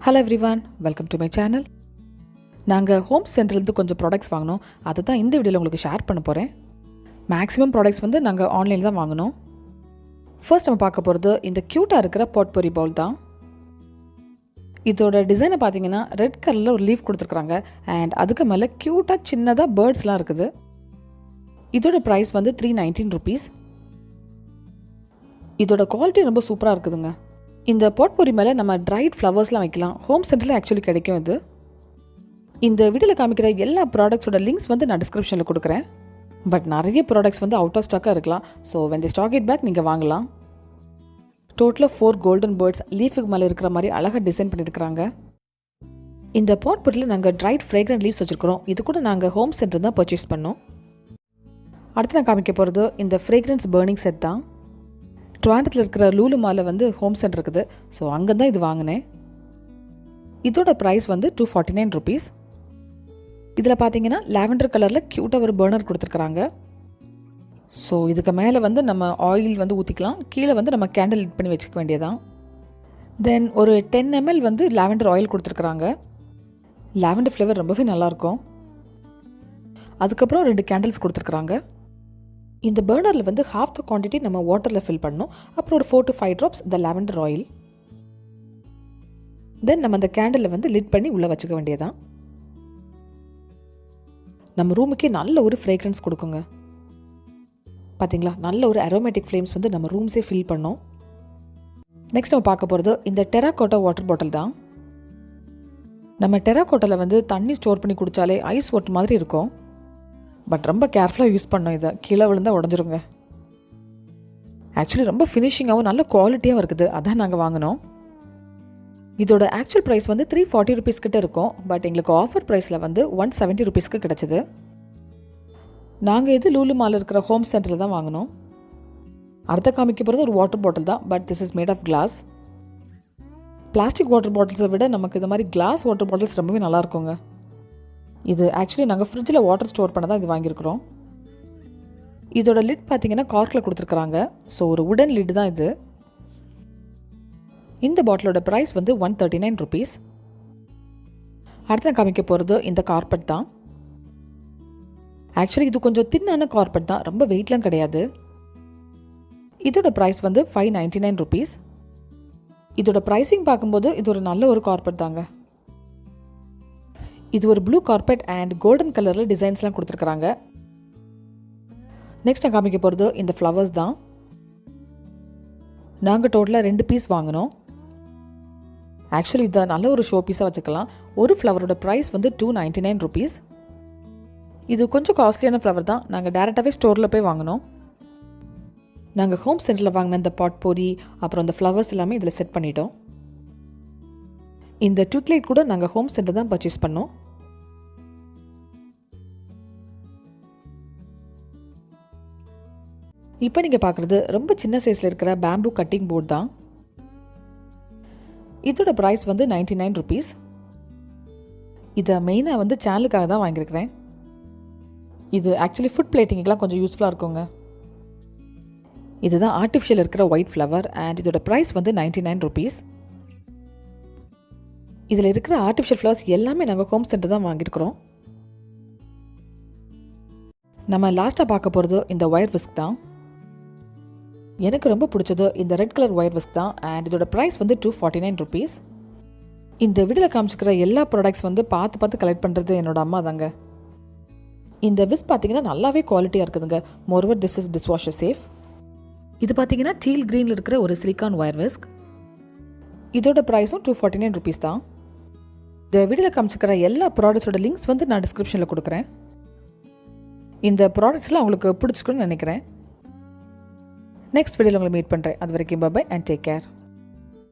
Hello everyone, welcome to my channel. நாங்கள் home சென்டர்லேருந்து கொஞ்சம் ப்ராடக்ட்ஸ் வாங்கினோம். அதை தான் இந்த வீடியோவில் உங்களுக்கு ஷேர் பண்ண போகிறேன். மேக்ஸிமம் ப்ராடக்ட்ஸ் வந்து நாங்கள் ஆன்லைனில் தான் வாங்கினோம். ஃபர்ஸ்ட் நம்ம பார்க்க போகிறது இந்த க்யூட்டாக இருக்கிற பாட்பொரி பவுல் தான். இதோட டிசைனை பார்த்தீங்கன்னா ரெட் கலரில் ஒரு லீஃப் கொடுத்துருக்குறாங்க. அண்ட் அதுக்கு மேலே க்யூட்டாக சின்னதாக பேர்ட்ஸ்லாம் இருக்குது. இதோட ப்ரைஸ் வந்து ₹319. இதோட குவாலிட்டி ரொம்ப சூப்பராக இருக்குதுங்க. இந்த பாட்பொரி மேலே நம்ம ட்ரைட் ஃப்ளவர்ஸ்லாம் வைக்கலாம். ஹோம் சென்டரில் ஆக்சுவலி கிடைக்கும் இது. இந்த வீடியோவில் காமிக்கிற எல்லா ப்ராடக்ட்ஸோட லிங்க்ஸ் வந்து நான் டிஸ்கிரிப்ஷனில் கொடுக்குறேன். பட் நிறைய ப்ராடக்ட்ஸ் வந்து அவுட் ஆஃப் ஸ்டாக்காக இருக்கலாம். So when the stock it back நீங்கள் வாங்கலாம். டோட்டலாக 4 கோல்டன் பேர்ட்ஸ் லீஃபுக்கு மேலே இருக்கிற மாதிரி அழகாக டிசைன் பண்ணியிருக்கிறாங்க. இந்த பாட்பொரியில் நாங்கள் ட்ரைட் ஃப்ரேக்ரண்ட் லீவ்ஸ் வச்சுருக்கிறோம். இது கூட நாங்கள் ஹோம் சென்டர் தான் பர்ச்சேஸ் பண்ணோம். அடுத்து நான் காமிக்க போகிறது இந்த ஃப்ரேக்ரன்ஸ் பர்னிங் செட் தான். ட்வாண்டத்தில் இருக்கிற லூலு மாலில் வந்து ஹோம் சென்டர் இருக்குது. ஸோ அங்கே தான் இது வாங்கினேன். இதோட ப்ரைஸ் வந்து ₹249. இதில் பார்த்தீங்கன்னா லாவெண்டர் கலரில் க்யூட்டாக ஒரு பர்னர் கொடுத்துருக்குறாங்க. ஸோ இதுக்கு மேலே வந்து நம்ம ஆயில் வந்து ஊற்றிக்கலாம். கீழே வந்து நம்ம கேண்டில் லிட் பண்ணி வச்சுக்க வேண்டியதான். தென் ஒரு 10 ml வந்து லாவெண்டர் ஆயில் கொடுத்துருக்குறாங்க. லாவெண்டர் ஃப்ளேவர் ரொம்பவே நல்லாயிருக்கும். அதுக்கப்புறம் 2 கேண்டில்ஸ் கொடுத்துருக்குறாங்க. இந்த பர்னரில் வந்து ஹாஃப் த குவான்டிட்டி நம்ம வாட்டரில் ஃபில் பண்ணணும். அப்புறம் ஒரு 4 to 5 drops இந்த லாவெண்டர் ஆயில். தென் நம்ம அந்த கேண்டிலில் வந்து லிட் பண்ணி உள்ளே வச்சுக்க வேண்டியதான். நம்ம ரூமுக்கே நல்ல ஒரு ஃப்ரேக்ரன்ஸ் கொடுக்குங்க. பார்த்தீங்களா, நல்ல ஒரு அரோமேட்டிக் ஃப்ளேம்ஸ் வந்து நம்ம ரூம்ஸே ஃபில் பண்ணோம். நெக்ஸ்ட் நம்ம பார்க்க போகிறது இந்த டெராகோட்டா வாட்டர் பாட்டில் தான். நம்ம டெராகோட்டாவில் வந்து தண்ணி ஸ்டோர் பண்ணி குடித்தாலே ஐஸ் வாட்டர் மாதிரி இருக்கும். பட் ரொம்ப கேர்ஃபுல்லாக யூஸ் பண்ணோம். இதை கீழே விழுந்தால் உடஞ்சிருங்க. ஆக்சுவலி ரொம்ப ஃபினிஷிங்காகவும் நல்ல குவாலிட்டியாகவும் இருக்குது. அதான் நாங்கள் வாங்கினோம். இதோட ஆக்சுவல் ப்ரைஸ் வந்து ₹340 கிட்ட இருக்கும். பட் எங்களுக்கு ஆஃபர் ப்ரைஸில் வந்து ₹170 கிடச்சிது. நாங்கள் இது லூலு மாலில் இருக்கிற ஹோம் சென்டரில் தான் வாங்கினோம். அடுத்த காமிக்க போகிறது ஒரு வாட்டர் பாட்டில் தான். But this is made of glass. Plastic water பாட்டில்ஸை விட நமக்கு இந்த மாதிரி கிளாஸ் வாட்டர் பாட்டில்ஸ் ரொம்பவே நல்லா இருக்குங்க. இது ஆக்சுவலி நாங்கள் ஃப்ரிட்ஜில் வாட்டர் ஸ்டோர் பண்ண தான் இது வாங்கியிருக்கிறோம். இதோட லிட் பார்த்தீங்கன்னா கார்க்கில் கொடுத்துருக்குறாங்க. ஸோ ஒரு உடன் லிட் தான் இது. இந்த பாட்டிலோட ப்ரைஸ் வந்து ₹139. அடுத்து நான் காமிக்க போகிறது இந்த கார்பெட் தான். ஆக்சுவலி இது கொஞ்சம் தின்னான கார்பெட் தான், ரொம்ப வெயிட்லாம் கிடையாது. இதோட ப்ரைஸ் வந்து ₹599. இதோட ப்ரைஸிங் பார்க்கும்போது இது ஒரு நல்ல ஒரு கார்பெட் தாங்க. இது ஒரு ப்ளூ கார்பெட் அண்ட் கோல்டன் கலரில் டிசைன்ஸ்லாம் கொடுத்துருக்குறாங்க. நெக்ஸ்ட் நான் காமிக்க போகிறது இந்த ஃப்ளவர்ஸ் தான். நாங்கள் டோட்டலாக 2 பீஸ் வாங்கினோம். ஆக்சுவலி இதை நல்ல ஒரு ஷோ பீஸாக வச்சுக்கலாம். ஒரு ஃப்ளவரோட ப்ரைஸ் வந்து ₹299. இது கொஞ்சம் காஸ்ட்லியான ஃப்ளவர் தான். நாங்கள் டேரெக்டாகவே ஸ்டோரில் போய் வாங்கினோம். நாங்கள் ஹோம் சென்டரில் வாங்கின இந்த பாட்பொரி அப்புறம் இந்த ஃப்ளவர்ஸ் எல்லாமே இதில் செட் பண்ணிட்டோம். இந்த ட்விக்லைட் கூட நாங்கள் ஹோம் சென்டர் தான் பர்ச்சேஸ் பண்ணோம். இப்போ நீங்கள் பார்க்குறது ரொம்ப சின்ன சைஸில் இருக்கிற பேம்பூ கட்டிங் போர்ட் தான். இதோட ப்ரைஸ் வந்து ₹99. இதை மெயினாக வந்து சேனலுக்காக தான் வாங்கியிருக்கிறேன். இது ஆக்சுவலி ஃபுட் பிளேட்டிங்கெலாம் கொஞ்சம் யூஸ்ஃபுல்லாக இருக்குங்க. இதுதான் ஆர்டிஃபிஷியல் இருக்கிற ஒயிட் ஃப்ளவர் அண்ட் இதோட ப்ரைஸ் வந்து ₹99. இதில் இருக்கிற ஆர்டிஃபிஷியல் ஃப்ளவர்ஸ் எல்லாமே நாங்கள் ஹோம் சென்டர் தான் வாங்கியிருக்கிறோம். நம்ம லாஸ்ட்டாக பார்க்க போகிறது இந்த ஒயர் விஸ்க் தான். எனக்கு ரொம்ப பிடிச்சது இந்த ரெட் கலர் ஒயர் விஸ்க் தான். அண்ட் இதோட ப்ரைஸ் வந்து ₹249. இந்த வீடியோவில் காமிச்சிக்கிற எல்லா ப்ராடக்ட்ஸ் வந்து பார்த்து கலெக்ட் பண்ணுறது என்னோட அம்மா தாங்க. இந்த விஸ்க் பார்த்தீங்கன்னா நல்லாவே குவாலிட்டியாக இருக்குதுங்க. Moreover this is dishwasher safe. இது பார்த்தீங்கன்னா டீல் க்ரீனில் இருக்கிற ஒரு சிலிக்கான் ஒயர் விஸ்க். இதோட ப்ரைஸும் ₹249 தான். இந்த வீடியோவில் காமிச்சிக்கிற எல்லா ப்ராடக்ட்ஸோட லிங்க்ஸ் வந்து நான் டிஸ்கிரிப்ஷனில் கொடுக்குறேன். இந்த ப்ராடக்ட்ஸ்லாம் உங்களுக்கு பிடிச்சிக்கணும்னு நினைக்கிறேன். நெக்ஸ்ட் வீடியோவில் உங்களை மீட் பண்ணுறேன். அது வரைக்கும் பை அண்ட் டேக் கேர்.